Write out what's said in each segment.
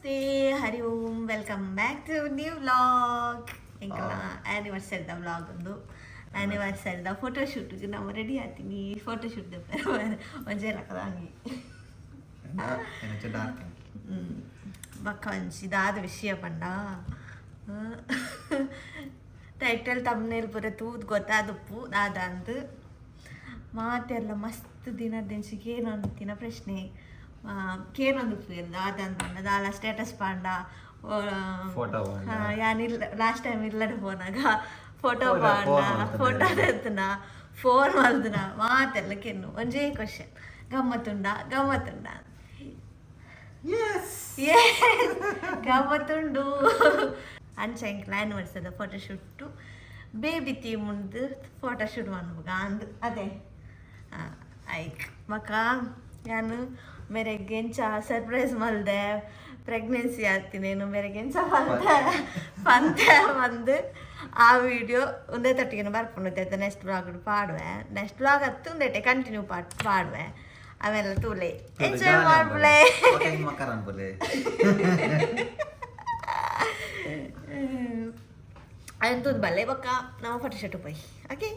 ನಮಸ್ತೆ, Hari Om, welcome back to new vlog. ఇంకా anniversary vlog ఉంది. యానివర్సరీ ఫోటోషూట్ ನಾವು ರೆಡಿ ಆತೀನಿ. ಫೋಟೋಶೂಟ್ ಒಂಜೆ ರಕದಾಗಿ ಬಕ್ಕ ಒಂಚಿದಾದ ವಿಷಯ ಪಂಡ ಟೈಟಲ್ ತಮ್ಮನೇಲಿ ಪೂರ ತೂದ್ ಗೊತ್ತಾದಪ್ಪು ದಾದಂದು ಮಾತೆಲ್ಲ ಮಸ್ತ್ ದಿನದಿಂಚಿಗೆ ಏನೊಂದು ದಿನ ಪ್ರಶ್ನೆ ಕೇನೊಂದು ದಾದಂದು ಪಂಡ ದಾಲ ಸ್ಟೇಟಸ್ ಪಾಂಡ ಯಾನಿಲ್ಲ ಲಾಸ್ಟ್ ಟೈಮ್ ಇಲ್ಲದ ಫೋನಾಗ ಫೋಟೋ ಪಾಂಡ ಫೋಟೋ ಎತ್ತನ ಫೋನ್ ಮಲ್ದನ ಮಾತೆಲ್ಲ ಕೆನ್ನು ಒಂಜೇ ಕ್ವಶನ್ ಗಮ್ಮತ್ತುಂಡ ಗಮ್ಮತ್ತುಂಡು ಅಂಚ ಇಂಕ್ ಆ್ಯನಿವರ್ಸರಿ ಫೋಟೋಶೂಟು ಬೇಬಿ ಥೀಮ್ ಉಂಡು ಫೋಟೋಶೂಟ್ ಮನ್ಬುಗ ಅಂದು ಅದೇ ಐಕ್ ಮಕ್ಕ ನಾನು ಮೇರೆಗೆ ಎಂಚ ಸರ್ಪ್ರೈಸ್ ಮಲ್ದೆ ಪ್ರೆಗ್ನೆನ್ಸಿ ಆಗ್ತೀನೇನು ಮೇರೆಗೆ ಎಂಚ ಪಂತೆ ಬಂದು ಆ ವಿಡಿಯೋ ಒಂದೇ ತಟ್ಟಿಗೆ ಬರ್ಕೊಂಡೈತೆ. ನೆಕ್ಸ್ಟ್ ಬ್ಲಾಗ್ ಪಾಡುವೆ, ನೆಕ್ಸ್ಟ್ ಬ್ಲಾಗ್ ಹತ್ತು ಒಂದೇಟೆ ಕಂಟಿನ್ಯೂ ಪಾಡುವೆ. ಆಮೇಲೆ ತೂಲೆ ಎಂಜಾಯ್ ಮಾಡ್ಬಲೆ ಅಂತೂ ಬಲ್ಲೆ ಬಕ್ಕ ನಾವು ಫೋಟೋಶೂಟ್ ಪೈ ಓಕೆ.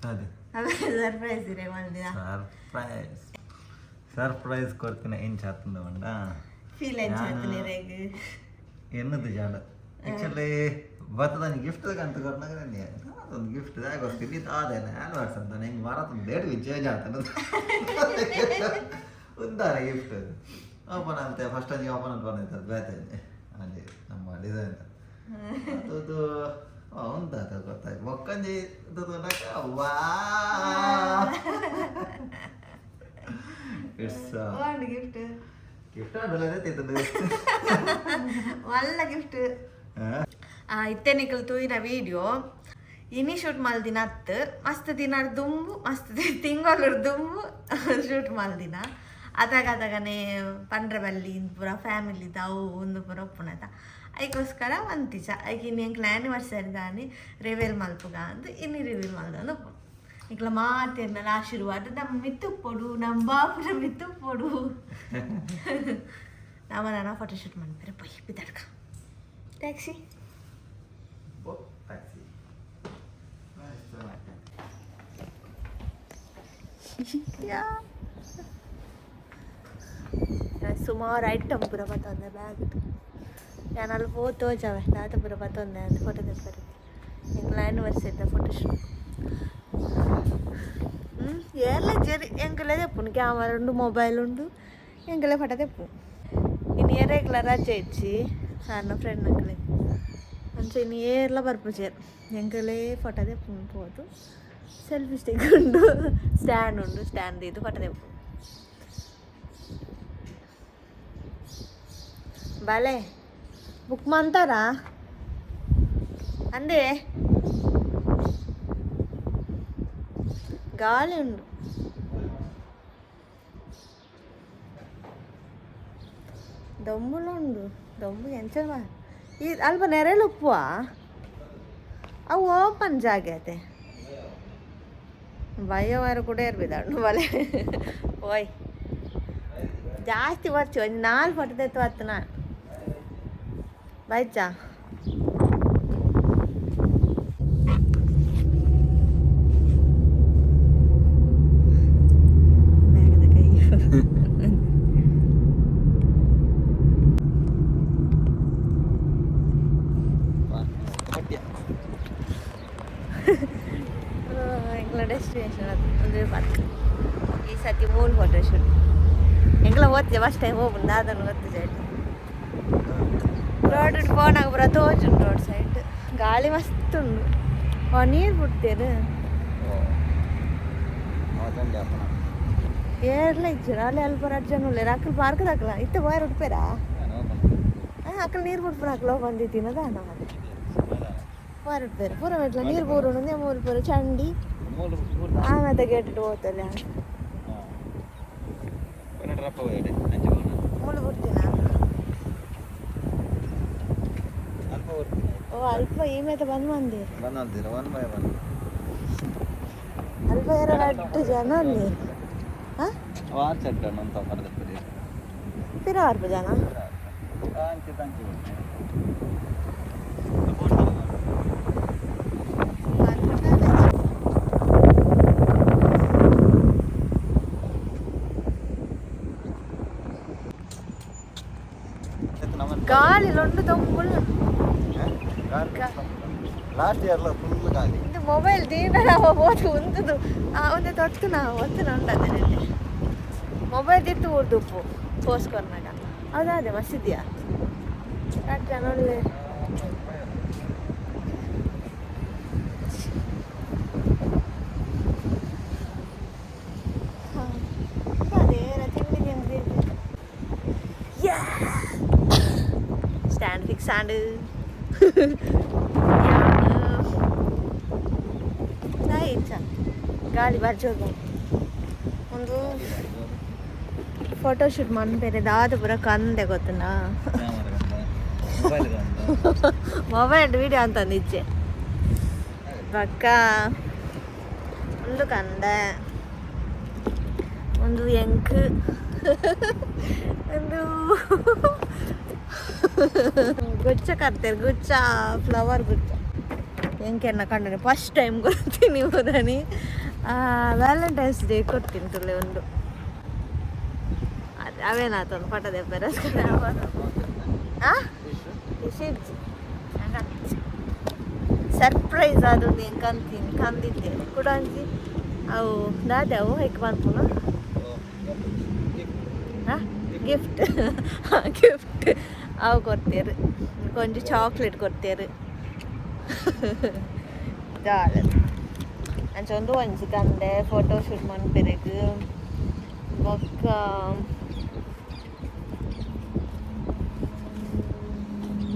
ಅದೇ ಸರ್ಪ್ರೈಸ್ ಇರೇ ಮಂದಿನ ಸರ್ಪ್ರೈಸ್ ಕೊಡ್ತೀನಿ ಏನು ಚಾತಂದ ಮಂಡ ಫೀಲ್ ಎಂಚಾತೀನಿ ರೇಗ ಎನ್ನದು ಜಾಡ ಆ್ಯಕ್ಚುಲಿ ಬರ್ತದ ಗಿಫ್ಟ್ ಅಂತ ಕೊಡ್ನಾಗ ಒಂದು ಗಿಫ್ಟ್ ಗೊತ್ತಿಲ್ಲ ಅದೇನೆ ಆ್ಯನಿವರ್ಸ್ ಅಂತ ಹಿಂಗೆ ಮಾರಾತೊಂದು ಡೇಟ್ ಚೇಂಜ್ ಆಗ್ತಾನೆ ಒಂದಾರ ಗಿಫ್ಟ್ ಓಪನ್ ಅಂತೆ ಫಸ್ಟ್ ನೀವು ಓಪನ್ ಅಂತ ಬಂದೈತೆ ಅದು ಬೇತೈತೆ ಅಲ್ಲಿ ನಮ್ಮ ಡಿಸೈನ್ ಅದು ಉಂಟ ಗೊತ್ತಾಯ್ತು ಮೊಕ್ಕಂಜಿ ವಾ ಇಟ್ಸ್ ಗಿಫ್ಟ್ ಗಿಫ್ಟ್ ಆಡೋದೇ ತಿಂತದ್ದು ಒಳ್ಳ ಗಿಫ್ಟ್ ಇತ್ತೆನಿಕಲ್ ತೂಯಿನ ವೀಡಿಯೋ ಇನಿ ಶೂಟ್ ಮಲ್ದಿನ ಅತ್ತು ಮಸ್ತ್ ದಿನ ದುಂಬು ಮಸ್ತ್ ತಿಂಗಳು ದುಂಬು ಶೂಟ್ ಮಲ್ದಿನ ಅದಾಗನೇ ಪಂಡ್ರ ಬಲ್ಲಿ ಪೂರ ಫ್ಯಾಮಿಲಿ ಅವು ಒಂದು ಪೂರ ಒಪ್ಪುನದ ಅದಕ್ಕೋಸ್ಕರ ಒಂತಿಚ ಅದಕ್ಕೆ ಇನ್ನು ಎಂಕ್ಲ ಆ್ಯನಿವರ್ಸರಿ ದಾನಿ ರಿವೀಲ್ ಮಲ್ಪುಗ ಅಂದು ಇನ್ನು ರಿವೀಲ್ ಮಲ್ದೊಂದು ಇಂಕ್ಲ ಮಾತೇನ ಆಶೀರ್ವಾದ ನಮ್ಮ ಮಿತ್ತು ಕೊಡು ನಮ್ಮ ಬಾಪುನ ಮಿತ್ತು ಕೊಡು ನಾನು ಫೋಟೋಶೂಟ್ ಮಾಡ್ತಾರೆ ಪೈ ಬಿದ್ದಾಡ್ಕ ಟ್ಯಾಕ್ಸಿ ಸುಮಾರು ಐಟಮ್ ಪೂರ ಬತ್ತೊಂದೆ ಬ್ಯಾಗ್ ನಾನು ಅಲ್ಲಿ ಫೋಟೋ ಜಾವೆ ನಾತ ಪೂರ ಬತ್ತೊಂದೆ ಅಂತ ಫೋಟೋ ತೆಪ್ಪರಿ ಎಂಗ್ಲ ಆ್ಯನಿವರ್ಸರಿ ಫೋಟೋಶೂಟ್ ಎಲ್ಲ ಜರಿ ಎಂಕಲೇ ತೆಪ್ಪುನು ಕ್ಯಾಮರಾ ಉಂಡು ಮೊಬೈಲ್ ಉಂಡು ಎಂಕಲೇ ಫೋಟೋ ತೆಪ್ಪು ಇನ್ನು ಏರೆಗ್ಲ ರಜೆ ಇಚ್ಚಿ ನನ್ನ ಫ್ರೆಂಡ್ ಅಂಕಲೇ ಅಂಚೆ ಇನ್ನು ಏರ್ಲ ಬರ್ಪುಜೇರು ಎಂಕಲೇ ಫೋಟೋ ತೆಪ್ಪುನು ಪೋದು ಸೆಲ್ಫಿ ಸ್ಟಿಕ್ ಉಂಡು ಸ್ಟ್ಯಾಂಡ್ ಇದು ಫೋಟೋ ತೆಪ್ಪು ಬಾಲೆ ಬುಕ್ ಮಾಡ್ತಾರಾ ಅಂದೆ గాలి ఉండు దమ్ములు ఉండు దమ్ము ಎಂಚ ಈ ಅಲ್ಪ ನೆರೆಲು ಉಪ್ಪುವ ಅವು ಓಪನ್ ಜಾಗ ಐತೆ ಭಯವಾರ ಕೂಡ ಇರ್ಬಿದ್ದಾಡು ಬಲೆ ಓಯ್ ಜಾಸ್ತಿ ಬರ್ಚು ಒಂದು 4 ಫೋಟೋ ತೆತ್ತು ಹತ್ತು ನಾನು ಬಾಯ್ಚಾ ಡೆಸ್ಟಿನೇಷನ್ ಅದು ಅಂದರೆ ಪಾರ್ಕ್ ಈ ಸತಿ 3 ಫೋಟೋಶೂಟ್ ಎಂಗ್ಲ ಓದ್ತಿದ್ದೆ ಫಸ್ಟ್ ಟೈಮ್ ಹೋಗ್ಬಂದು ಅದನ್ನು ಓದ್ತಿದ್ದೆ ರೋಡ್ ಫೋನ್ ಆಗ್ಬರ ತೋಜುಂಡು ರೋಡ್ ಸೈಡ್ ಗಾಳಿ ಮಸ್ತ್ ಉಂಡು ನೀರು ಬಿಡ್ತೀರು ಏರ್ಲ ಇಚ್ಚಿರ ಅಲ್ಲಿ ಅಲ್ಪ ಜನ ಉಳ್ಳೇರ ಅಕ್ಕಲ್ ಪಾರ್ಕ್ ಹಾಕಲ ಇತ್ತ ಬಾಯ್ ಉಡ್ಪೇರಾ ಅಕ್ಕಲ್ ನೀರು ಬಿಡ್ಪುರ ಹಾಕಲ ಬಂದಿದ್ದೀನದ ನಾವು ಬಾಯ್ ಉಡ್ಪೇರು ಪೂರ ಬಿಡ್ಲ ನೀರು ಪೂರ ಉಂಡೆ ಮೂರು ಪೂರ ಚಂಡಿ ಆಮೇಲೆ ಕೇട്ടിട്ട് ಹೋಗ್ತಲ್ಲ ಮೂಳು ಬಿಡ್ತೀನ ಓ ಅಲ್ಪ ಈ ಮೇತ ಬಂದಿರ ಅಲ್ಪ ಎರಡು ಜನ ಅಲ್ಲಿ ಪಿರ ಅಲ್ಪ ಜನ గాలిలో దొంగలు లాస్ట్ ఇయర్లో ఫుల్ గాలి ಇದು ಮೊಬೈಲ್ ದೀನ ಹೋಗಿ ಉಂತದು ಒಂದು ತೊಟ್ಟು ಒತ್ತನ ಉಂಟದೆ ಮೊಬೈಲ್ ತಿಟ್ಟು ಉರ್ದುಪ್ಪು ಪೋಸ್ಕೊರ್ನಾಗ ಅದಾದೆ ಮಸಿದ್ಯಾ ಜನ ಒಳ್ಳೆ ಸ್ಟ್ಯಾಂಡ್ ಫಿಕ್ಸ್ ಸ್ಟ್ಯಾಂಡ್ ಗಾಳಿ ಬರ್ಜೋಗ ಒಂದು ಫೋಟೋಶೂಟ್ ಮನ್ಪೇರೆ ದಾದ ಪೂರ ಕಂದೆ ಗೊತ್ತನಾ ಮೊಬೈಲ್ ವಿಡಿಯೋ ಅಂತಂದು ಇಚ್ಛೆ ಪಕ್ಕ ಒಂದು ಕಂದೆ ಒಂದು ಎಂಕ್ ಒಂದು ಗುಚ್ಚ ಕರ್ತಾರೆ ಗುಚ್ಚ ಫ್ಲವರ್ ಗುಚ್ಚ ಎಂಕೆನ್ನ ಕಂಡು ಫಸ್ಟ್ ಟೈಮ್ ಗೊತ್ತೀನಿ ಹೋದನಿ ವ್ಯಾಲೆಂಟೈನ್ಸ್ ಡೇ ಕೊಡ್ತೀನಿ ಒಂದು ಅವೇನಾತೊಂದು ಫೋಟೋ ತೆಪ್ಪರ ಸರ್ಪ್ರೈಸ್ ಅದು ನೀನು ಕಂದಿದ್ದೆ ಕೂಡ ಅಂಜಿ ಅವು ದಾದೆ ಅವು ಹೇಗೆ ಮಾಡ್ಕೊಳ ಗಿಫ್ಟ್ ಗಿಫ್ಟ್ ಅವು ಕೊಡ್ತೀರಿ ಕೊಂಚ ಚಾಕ್ಲೇಟ್ ಕೊಡ್ತೀರಿ ಜಾಲ ಅಂಚೊಂದು ಒಂಜಿ ಕಂದೆ ಫೋಟೋ ಶೂಟ್ ಮನ್ಪೆರೆಗ್ ಬೊಕ್ಕ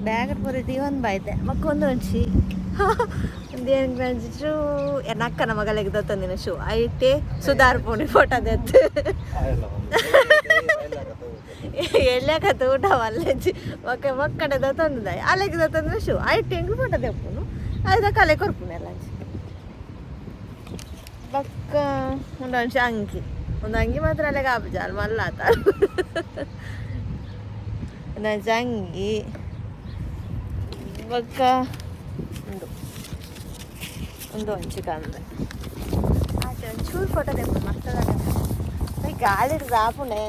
ಬ್ಯಾಗ್ ಪೂರೈತಿ ಒಂದು ಬಾಯ್ದೆ ಮಕ್ಕ ಒಂದು ಒಂಚಿ ಒಂದು ಅಂಜಿಟ್ಟು ನಕ್ಕನ ಮಗಳಿಗೆ ತಂದಿನ ಶೂ ಐಟೆ ಸುಧಾರ್ ಪೋಣಿ ಫೋಟೋ ತೆತ್ತು ಎಳ್ಯಾಕತ್ತ ಊಟ ಅಲ್ಲೆಜ್ಜಿ ಮಕ್ಕಡೆ ತಂದಿದ್ದ ಅಲ್ಲಿಗೆ ತಂದ್ರೆ ಶೂ ಐಟೆ ಹೆಂಗೆ ಫೋಟೋ ತೆಪ್ಪುನು ಅದ ಕಲೆ ಕೊರ್ಪುನು ಎಲ್ಲ ಅಂಚಿ ಬಕ್ಕ ಒಂದು ಅಂಗಿ ಒಂದು ಅಂಗಿ ಮಾತ್ರ ಅಲ್ಲಿಗೆ ಆಪಜಾಲ್ ಮಲ್ಲಾತ ಒಂದು ಅಂಗಿ ಬಕ್ಕ ಒಂದು ಒಂಚು ಕಂದೆ ಆಚೆ ಒಂಚೂರು ಫೋಟೋ ತೆಪ್ಪು ಮಸ್ತದಾಗ ಗಾಳಿ ರಾಪುಂಡೆ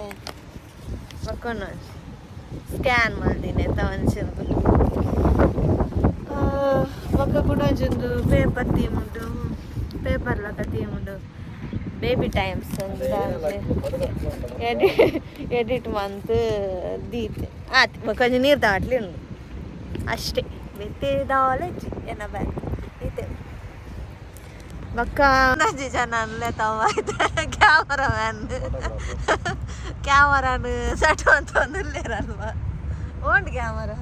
ಬಕ್ಕೊಂಡು ಸ್ಕ್ಯಾನ್ ಮಾಡ್ತೀನಿ ಅಂತ ಒಂಚಂದು ಬೊಕ್ಕ ಕೂಡ ಒಂಚೊಂದು ಪೇಪರ್ ತೀಮುಂಡು ಪೇಪರ್ ಲಕ ತೀಮುಂಡು ಬೇಬಿ ಟೈಮ್ಸ್ ಎಡಿಟ್ ಮಂತ್ ದೀತೆ ಆಯ್ತು ಬೊಕ್ಕ ನೀರು ದಾಟ್ಲಿ ಉಂಡು ಅಷ್ಟೇ ಬೆತ್ತೆ ದಾಲೆಜ್ಜಿ ಏನ ಬ್ಯಾಗ್ ಐತೆ ಬಕ್ಕ ಜನ ಅನ್ಲೇತಾವ ಕ್ಯಾಮರಾನು ಸಟ್ ಅಂತ ಒಂದಿಲ್ಲೇರಲ್ವಾ ಓಂಡು ಕ್ಯಾಮರಾ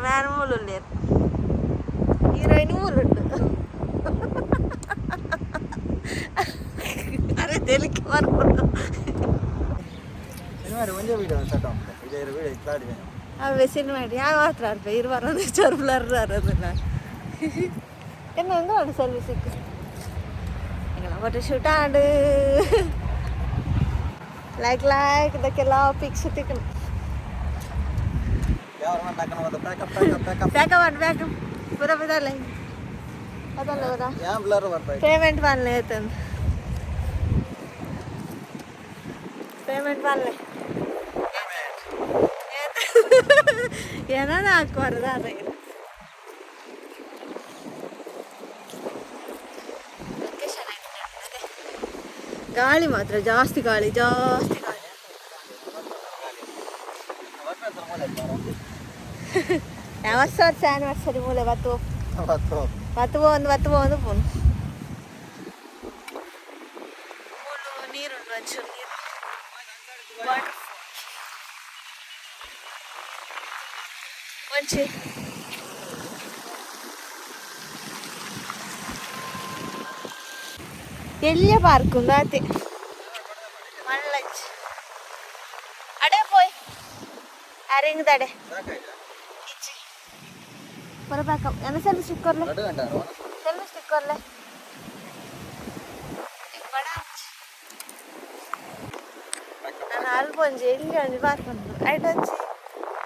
ಮ್ಯಾನ್ ಮೂಲುಲ್ಲೇರು ಹೀರೋಯಿನ್ ಮೂಲುಂಡು ಅರೆ ತೆಲಿಕೆ ಬರ್ಬೋದು ಅವೇ ಸಿನಿಮಾ ಯಾವ ಮಾತ್ರ ಅರ್ಪೆ ಇರುವಾರ ಚೋರ್ ಬ್ಲರ್ ಅದನ್ನ എന്നൊന്നും ആണ് സർവീസിക്ക് ഞങ്ങൾ ഫോട്ടോഷൂട്ട് ആണ് ലൈക്ക് ഇതൊക്കെ എല്ലാ പിക്സ് എത്തിക്കണം ಪ್ಯಾಕಪ್ ಪೂರ ಬಿಡಲ್ಲ ಅದಲ್ಲ ಅವರ ಪೇಮೆಂಟ್ ಮಾಡಲೇ ಆಯ್ತಂದು ಪೇಮೆಂಟ್ ಮಾಡಲೇ ಏನಾನ ಹಾಕುವಾರದ ಅದಾಗಿದೆ ಗಾಳಿ ಮಾತ್ರ ಜಾಸ್ತಿ ಗಾಳಿ ವರ್ಷ ಆನಿವರ್ಸರಿ ಮೂಲೆ ಬತ್ತು ಒಂದು ಪೋನು ನೀರುಂಟು ಒಂಚೂರು ನೀರು ಒಂಚೆ വലിയ പാർക്കും കാത്തി മള്ളച്ച് അടേ പോയി ആരെങ്കിലും തടേ പുറപ്പാക്കാം എന്നെ സെൽഫി സ്റ്റിക്കറിലെ ನಾನು ಅಲ್ಲಿ ಒಂಜಿ ಎಲ್ಲಿ ಒಂಜಿ ಪಾರ್ಕ್ ಉಂಟು ಐಟ್ ಒಂಜಿ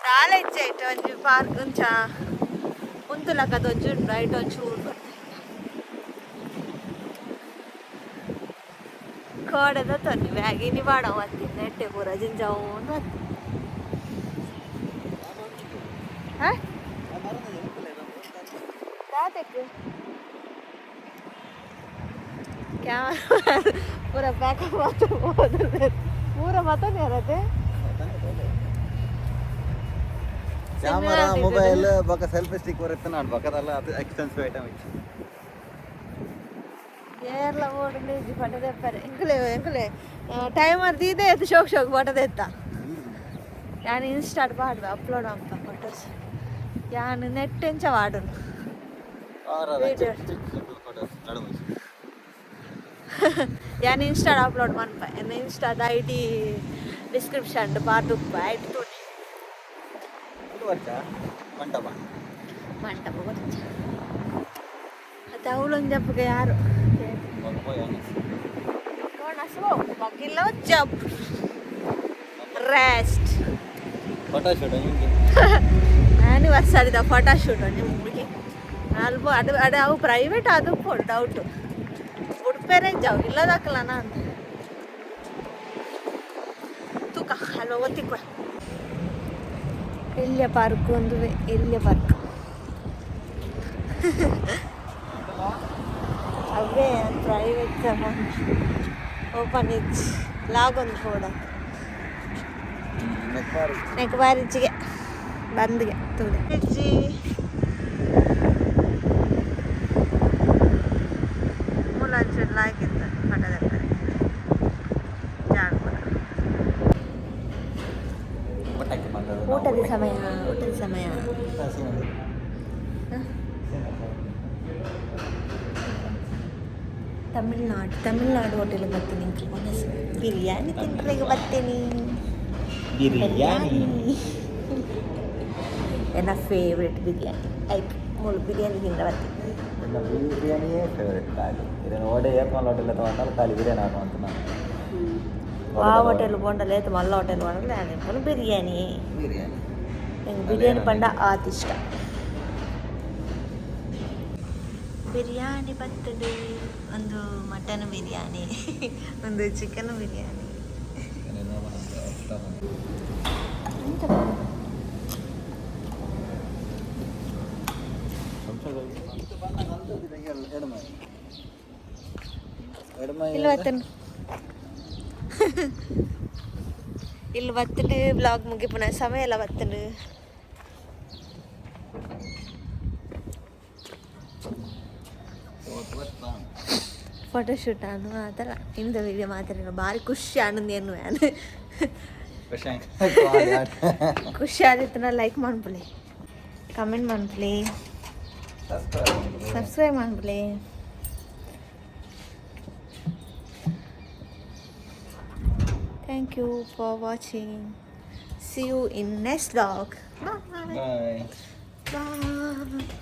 ಸಾಲ ಇಚ್ಚೆ ಐಟ್ ಒಂಜಿ ಪಾರ್ಕ್ ಒಂಚ ಉಂತುಲಕದ ಒಂಜಿ ಉಂಟು ಐಟ್ ಒಂಚೂರು ಕೋಡದ ತೊನ್ನಿ ಬ್ಯಾಗಿನಿ ಬಾಡ ಹತ್ತಿ ನೆಟ್ಟೆ ಪೂರ ಜಿಂಜಾವನು ಹತ್ತಿ ಕ್ಯಾಮರಾ ಪೂರ ಬ್ಯಾಕಪ್ ಮಾತ್ರ ಪೂರ ಮಾತಾನೆ ಇರತ್ತೆ ಕ್ಯಾಮರಾ ಮೊಬೈಲ್ ಬೊಕ್ಕ ಸೆಲ್ಫಿ ಸ್ಟಿಕ್ ಬರುತ್ತೆ ನಾನು ಬಕ್ಕದಲ್ಲ ಅದು ಎಕ್ಸ್ಪೆನ್ಸಿವ್ ಐಟಮ್ ಇತ್ತು ಏರ್ಲ ಓಡಲಿ ಫೋಟೋ ತೆಪ್ಪಾರೆ ಎಂಕುಲೆ ಟೈಮರ್ ದೀದೆ ಅದು ಶೋಕ್ ಫೋಟೋ ತೆತ್ತ ಯಾನು ಇನ್ಸ್ಟಾಡ್ ಪಾಡ್ವೆ ಅಪ್ಲೋಡ್ ಅಂತ ಫೋಟೋಸ್ ಯಾನು ನೆಟ್ ಎಂಚ ವಾಡುನು ಯಾನು ಇನ್ಸ್ಟಾಡ್ ಅಪ್ಲೋಡ್ ಮನ್ಪ ಎನ್ನ ಇನ್ಸ್ಟಾದ ID ಡಿಸ್ಕ್ರಿಪ್ಷನ್ ಪಾರ್ಟ್ ಉಪ್ಪ ಐಟ್ ತೋಡಿ ಮಂಟಪ ಬರ್ಚ ಅದು ಅವಳೊಂದು ಜಪ್ಪಗೆ ಯಾರು ಬಗ್ಗಿಲ್ಲ ಜಪ್ ರೆಸ್ಟ್ ಫೋಟೋ ಶೂಟ್ ಆನಿವರ್ಸರಿದ ಫೋಟೋ ಶೂಟ್ ನಿಮಗೆ ಅಲ್ಬೋ ಅದು ಅವು ಪ್ರೈವೇಟ್ ಅದು ಡೌಟು ಉಡುಪೇರೆ ಜಾವು ಇಲ್ಲದಾಕಲನ ಅಂತ ತೂಕ ಅಲ್ವ ಒತ್ತಿಕ್ವ ಎಲ್ಲಿಯ ಪಾರ್ಕ್ ಒಂದು ಎಲ್ಲಿಯ ಪಾರ್ಕ್ ಅವೇ ಪ್ರೈವೇಟ್ ಓಪನ್ ಇಚ್ ಲಾಗೊಂದು ಕೂಡ ನೆಕ್ಬಾರಿಚ್ಚಿಗೆ ಬಂದ್ಗೆ ತುಳಿ ಇಜ್ಜಿ ಮೂಲಂಚೂರು ಲಾಗಿದ್ದ ಪಟದಪ್ಪರೆ ಜಾಗ ಊಟದ ಸಮಯ ತಮಿಳ್ನಾಡು ಹೋಟೆಲ್ಗೆ ಬರ್ತೀನಿ ಬಿರಿಯಾನಿ ತಿಂಗಳಿಗೆ ಬರ್ತೀನಿ ನನ್ನ ಫೇವ್ರೆಟ್ ಬಿರಿಯಾನಿ ಆಯ್ತು ಮೂರು ಬಿರಿಯಾನಿ ತಿಂದ ಬರ್ತೀನಿ బిర్యానీయే ఫేవరెట్ ఖాళీ నేను ఓడే ఏపంలో హోటల్లో తోన్నాను ఖాళీ బిర్యానీ అనుకుంటున్నాను ఆ హోటల్ పోండలేదు మళ్ళీ హోటల్ పోండలేదు ಬಿರಿಯಾನಿ ನಂಗೆ ಬಿರಿಯಾನಿ ಪಂಡ ಆತ್ ಇಷ್ಟ ಬಿರಿಯಾನಿ ಬರ್ತದೆ ಒಂದು ಮಟನ್ ಬಿರಿಯಾನಿ ಒಂದು ಚಿಕನ್ ಬಿರಿಯಾನಿ ಇಲ್ಲಿ ಬತ್ತಡು ಬ್ಲಾಗ್ ಮುಗಿಪುನ ಸಮಯ ಎಲ್ಲ ಬತ್ತಡು ಫೋಟೋಶೂಟ್ ಅನ್ನು ಅದಲ್ಲ ಇಂದ ವಿಡಿಯೋ ಮಾತಾಡಿರೋ ಭಾರಿ ಖುಷಿ ಆನಂದೇನು ನಾನು ಖುಷಿ ಆದಿತ್ತು ಲೈಕ್ ಮಾಡ್ಬಿಡಿ ಕಮೆಂಟ್ ಮಾಡ್ಬಿಡಿ ಸಬ್ಸ್ಕ್ರೈಬ್ ಮಾಡ್ಬಿಡಿ Thank you for watching. See you in next vlog. Bye. Bye.